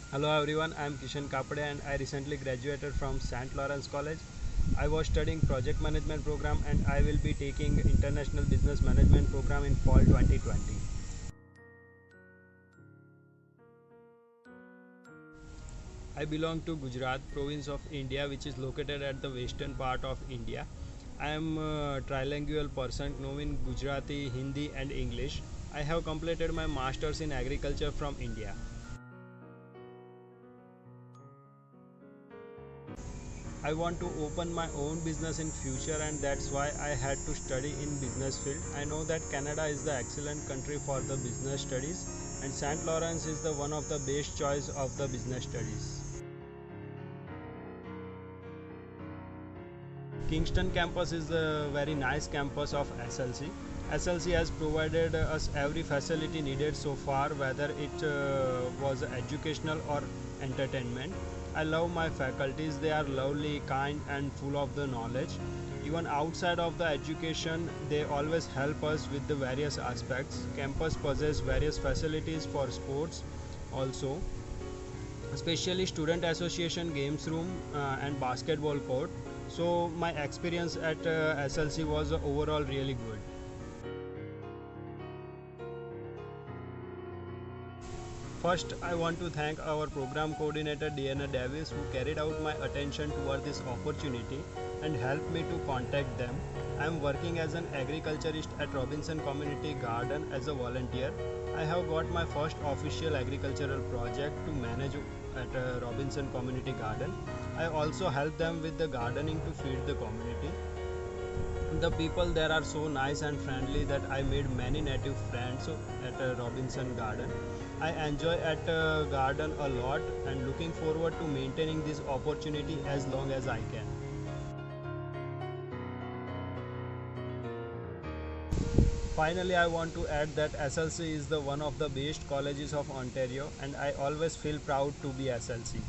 Hello everyone, I am Kishan and I recently graduated from St. Lawrence College. I was studying project management program and I will be taking international business management program in fall 2020. I belong to Gujarat province of India, which is located at the western part of India. I am a trilingual person knowing Gujarati, Hindi and English. I have completed my masters in agriculture from India. I want to open my own business in future and that's why I had to study in business field. I know that Canada is the excellent country for the business studies and St. Lawrence is the one of the best choice of the business studies. Kingston campus is a very nice campus of SLC. SLC has provided us every facility needed so far, whether it was educational or entertainment. I love my faculties, they are lovely, kind, and full of the knowledge. Even outside of the education, they always help us with the various aspects. Campus possesses various facilities for sports also, especially student association games room and basketball court. So my experience at SLC was overall really good. First, I want to thank our program coordinator Diana Davis who carried out my attention toward this opportunity and helped me to contact them. I am working as an agriculturist at Robinson Community Garden as a volunteer. I have got my first official agricultural project to manage at Robinson Community Garden. I also help them with the gardening to feed the community. The people there are so nice and friendly that I made many native friends at Robinson Garden. I enjoy at garden a lot and looking forward to maintaining this opportunity as long as I can. Finally, I want to add that SLC is the one of the best colleges of Ontario and I always feel proud to be SLC.